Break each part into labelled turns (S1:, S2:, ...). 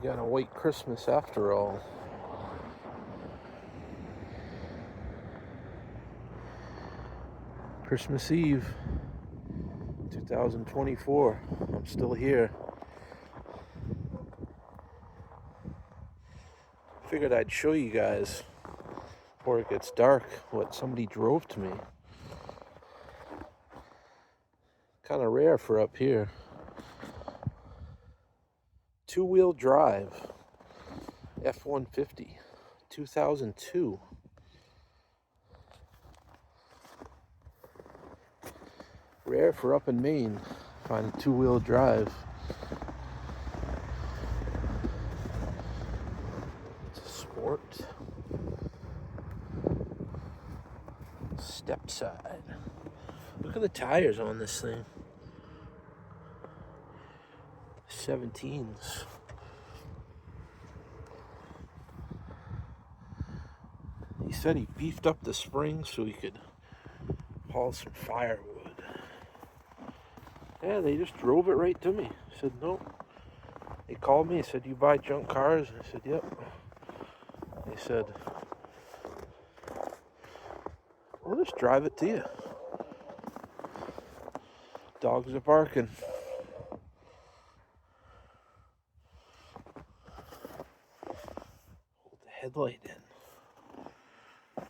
S1: got a white Christmas after all. Christmas Eve, 2024. I'm still here. Figured I'd show you guys before it gets dark what somebody drove to me. Kind of rare for up here. Two-wheel drive F-150 2002. Rare for up in Maine, find a two-wheel drive. It's a sport. Step side. Look at the tires on this thing. 17s. He said he beefed up the springs so he could haul some firewood. Yeah, they just drove it right to me. I said, no. They called me and said, you buy junk cars? I said, yep. They said, we'll just drive it to you. Dogs are barking. Hold the headlight in.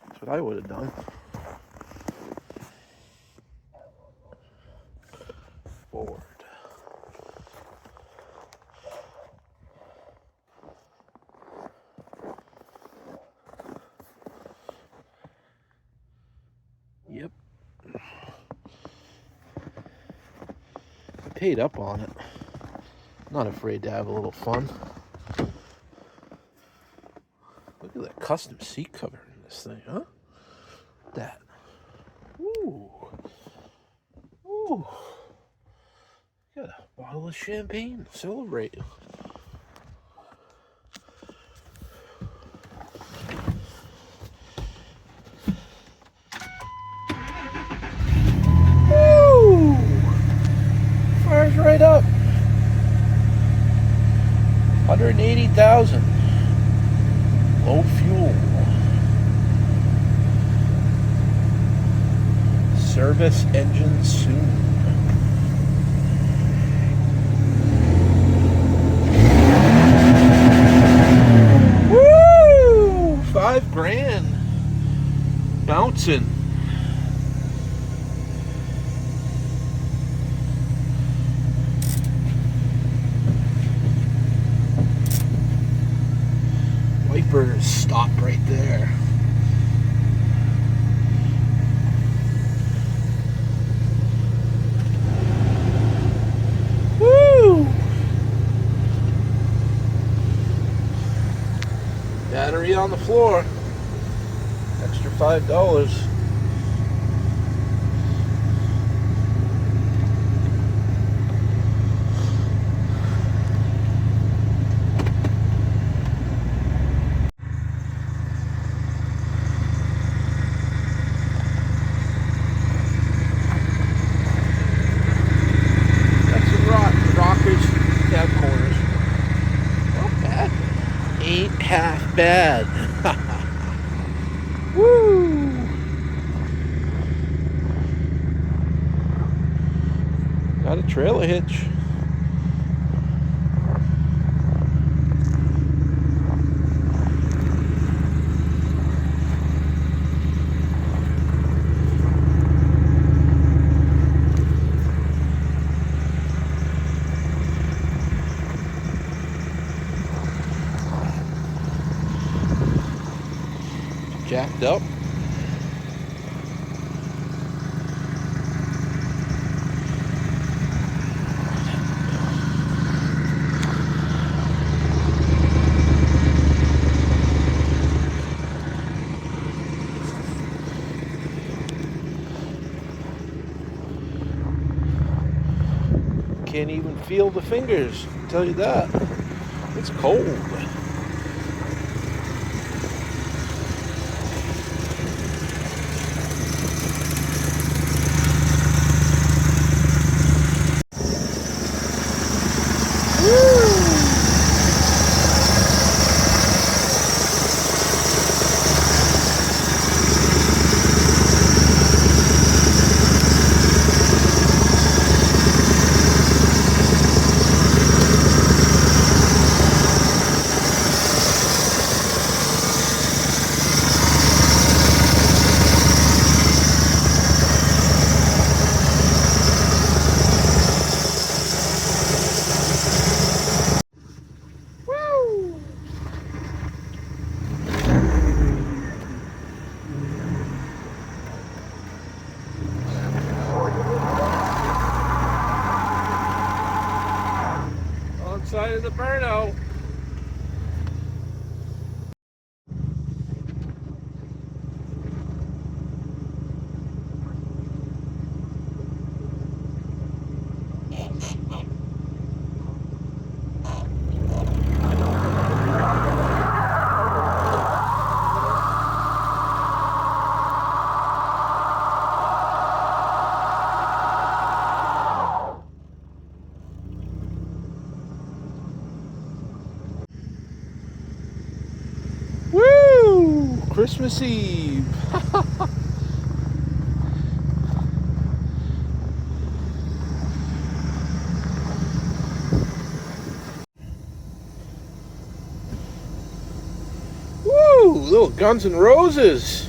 S1: That's what I would have done. Forward. Yep. I paid up on it. Not afraid to have a little fun. Look at that custom seat cover in this thing, huh? That. Ooh. Ooh. Got a bottle of champagne. Celebrate. Woo! Fires right up. 180,000. Low fuel. Service engine soon. Woo! $5,000. Bouncing. Wipers stop right there. Woo! Battery on the floor. Extra $5. Ain't half bad. Woo! Got a trailer hitch. Jacked up. Can't even feel the fingers, I'll tell you that. It's cold. side of the burno. Woo! Christmas Eve. Woo! Little Guns N' Roses.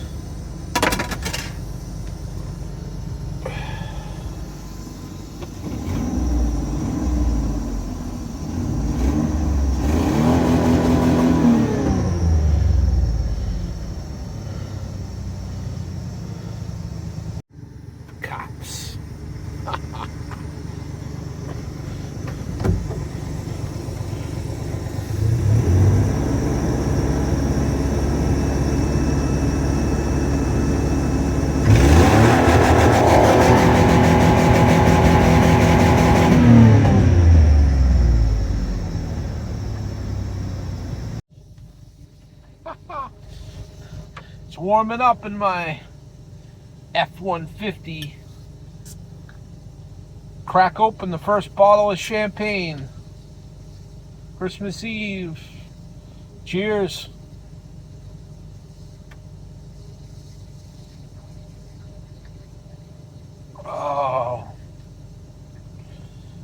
S1: Cops. It's warming up in my F-150. Crack open the first bottle of champagne. Christmas Eve. Cheers. Oh.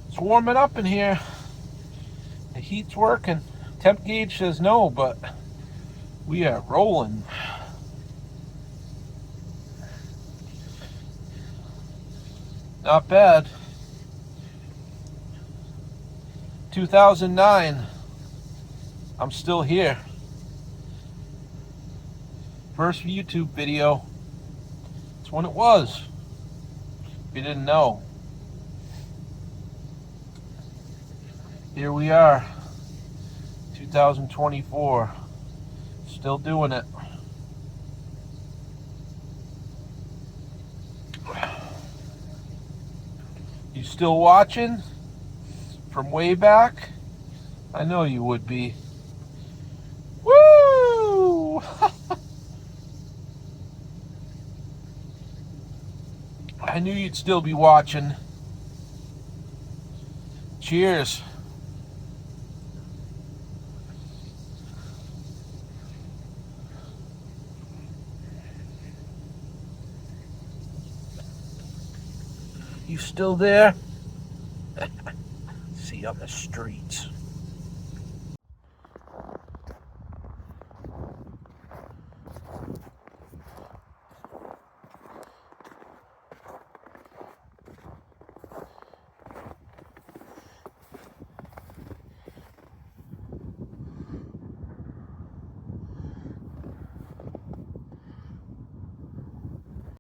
S1: It's warming up in here. The heat's working. Temp gauge says no, but we are rolling. Not bad. 2009. I'm still here. First YouTube video. That's when it was. If you didn't know. Here we are. 2024. Still doing it. You still watching? From way back? I know you would be. Woo! I knew you'd still be watching. Cheers. You still there? See you on the streets.